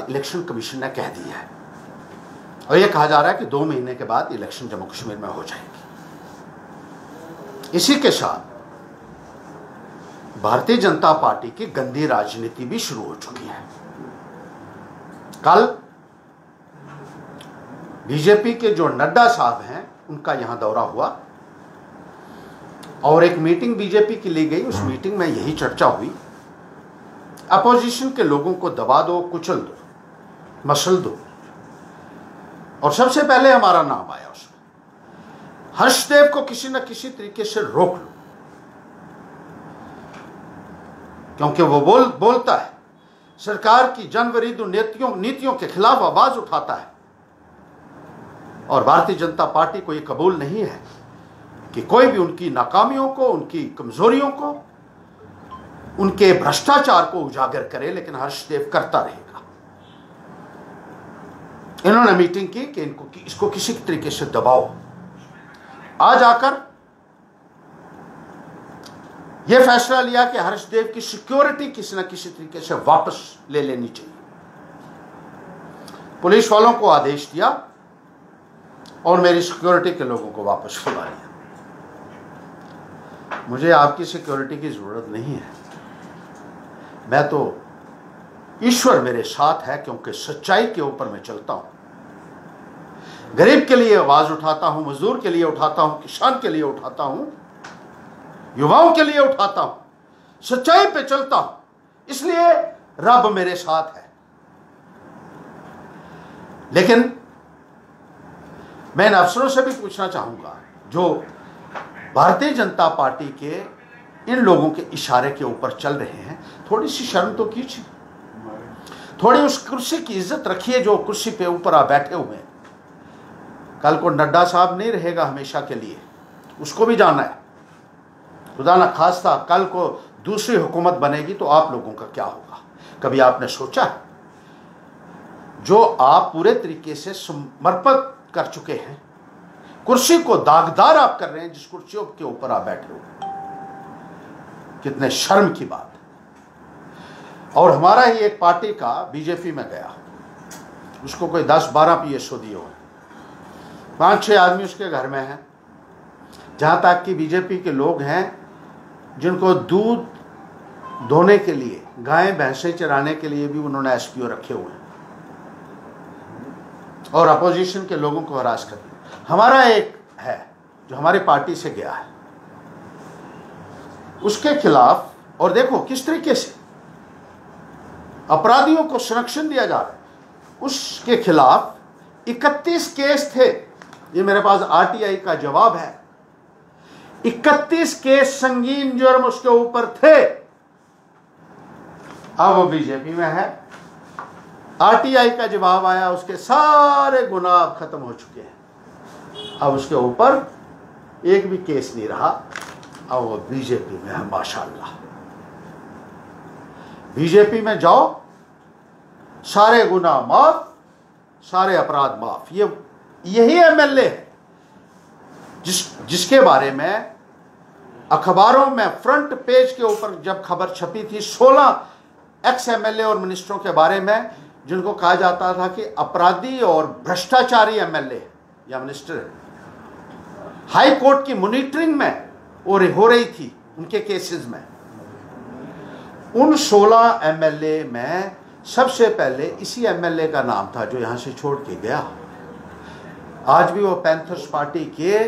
बात election commission ने कह दी है और यह कहा जा रहा है कि 2 महीने के बाद इलेक्शन जम्मू कश्मीर में हो जाएगी। इसी के साथ भारतीय जनता पार्टी की गंदी राजनीति भी शुरू हो चुकी है। कल बीजेपी के जो नड्डा साहब हैं उनका यहां दौरा हुआ और एक मीटिंग बीजेपी की ली गई। उस मीटिंग में यही चर्चा हुई, अपोजिशन के लोगों को दबा दो, कुचल दो, मसल दो। और सबसे पहले हमारा नाम आया उसमें, हर्षदेव को किसी न किसी तरीके से रोक लो, क्योंकि वो बोलता है, सरकार की जनविरोधी नीतियों के खिलाफ आवाज उठाता है। और भारतीय जनता पार्टी को यह कबूल नहीं है कि कोई भी उनकी नाकामियों को, उनकी कमजोरियों को, उनके भ्रष्टाचार को उजागर करे, लेकिन हर्षदेव करता रहेगा। इन्होंने मीटिंग की कि इसको किसी तरीके से दबाओ। आज आकर यह फैसला लिया कि हर्षदेव की सिक्योरिटी किसी न किसी तरीके से वापस ले लेनी चाहिए। पुलिस वालों को आदेश दिया और मेरी सिक्योरिटी के लोगों को वापस बुला लिया। मुझे आपकी सिक्योरिटी की जरूरत नहीं है, मैं तो, ईश्वर मेरे साथ है, क्योंकि सच्चाई के ऊपर मैं चलता हूं। गरीब के लिए आवाज उठाता हूं, मजदूर के लिए उठाता हूं, किसान के लिए उठाता हूं, युवाओं के लिए उठाता हूं, सच्चाई पे चलता हूं, इसलिए रब मेरे साथ है। लेकिन मैं इन अफसरों से भी पूछना चाहूंगा जो भारतीय जनता पार्टी के इन लोगों के इशारे के ऊपर चल रहे हैं, थोड़ी सी शर्म तो कीजिए, थोड़ी उस कुर्सी की इज्जत रखिए जो कुर्सी पे ऊपर आ बैठे हुए हैं। कल को नड्डा साहब नहीं रहेगा हमेशा के लिए, उसको भी जाना है। खुदा न खास्ता कल को दूसरी हुकूमत बनेगी तो आप लोगों का क्या होगा? कभी आपने सोचा है? जो आप पूरे तरीके से समर्पित कर चुके हैं, कुर्सी को दागदार आप कर रहे हैं जिस कुर्सियों के ऊपर आप बैठे हो, कितने शर्म की बात है। और हमारा ही एक पार्टी का बीजेपी में गया, उसको कोई 10-12 PSO दिए हुए, 5-6 आदमी उसके घर में हैं। जहां तक कि बीजेपी के लोग हैं जिनको दूध धोने के लिए, गायें भैंसें चराने के लिए भी उन्होंने SPO रखे हुए हैं और अपोजिशन के लोगों को हरास कर। हमारा एक है जो हमारी पार्टी से गया है, उसके खिलाफ, और देखो किस तरीके से अपराधियों को संरक्षण दिया जा रहा है, उसके खिलाफ 31 केस थे। ये मेरे पास RTI का जवाब है, 31 केस संगीन जुर्म उसके ऊपर थे। अब वो बीजेपी में है, RTI का जवाब आया, उसके सारे गुनाह खत्म हो चुके हैं, अब उसके ऊपर एक भी केस नहीं रहा, अब वो बीजेपी में है। माशाअल्लाह, बीजेपी में जाओ, सारे गुनाह माफ, सारे अपराध माफ। यही MLA है जिसके बारे में अखबारों में फ्रंट पेज के ऊपर जब खबर छपी थी 16 ex-MLA और मिनिस्टरों के बारे में, जिनको कहा जाता था कि अपराधी और भ्रष्टाचारी MLA या मिनिस्टर है। हाई कोर्ट की मॉनिटरिंग में और हो रही थी उनके केसेस में। उन 16 MLA में सबसे पहले इसी MLA का नाम था जो यहां से छोड़ के गया। आज भी वो पैंथर्स पार्टी के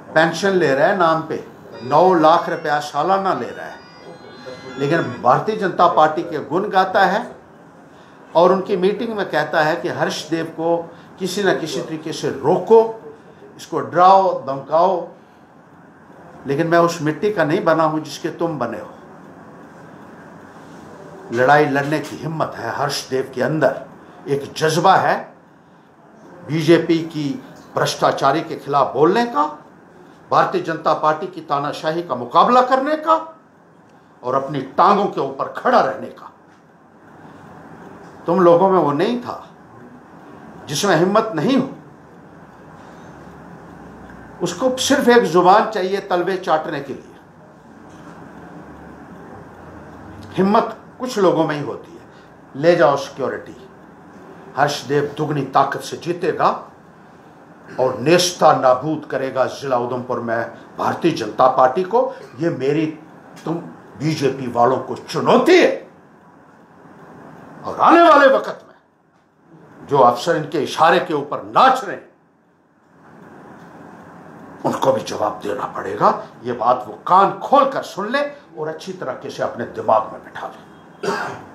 पेंशन ले रहा है, नाम पे 9 लाख रुपया सालाना ले रहा है, लेकिन भारतीय जनता पार्टी के गुण गाता है और उनकी मीटिंग में कहता है कि हर्षदेव को किसी न किसी तरीके से रोको, इसको डराओ धमकाओ। लेकिन मैं उस मिट्टी का नहीं बना हूं जिसके तुम बने हो। लड़ाई लड़ने की हिम्मत है हर्षदेव के अंदर, एक जज्बा है बीजेपी की भ्रष्टाचारी के खिलाफ बोलने का, भारतीय जनता पार्टी की तानाशाही का मुकाबला करने का और अपनी टांगों के ऊपर खड़ा रहने का। तुम लोगों में वो नहीं था, जिसमें हिम्मत नहीं हो। उसको सिर्फ एक जुबान चाहिए तलवे चाटने के लिए। हिम्मत कुछ लोगों में ही होती है। ले जाओ सिक्योरिटी। हर्षदेव दुगनी ताकत से जीतेगा और नेस्ता नाबूद करेगा जिला उधमपुर में भारतीय जनता पार्टी को। ये मेरी तुम बीजेपी वालों को चुनौती है। और आने वाले वक्त में जो अफसर इनके इशारे के ऊपर नाच रहे हैं उनको भी जवाब देना पड़ेगा। ये बात वो कान खोल कर सुन ले और अच्छी तरीके से अपने दिमाग में बिठा ले।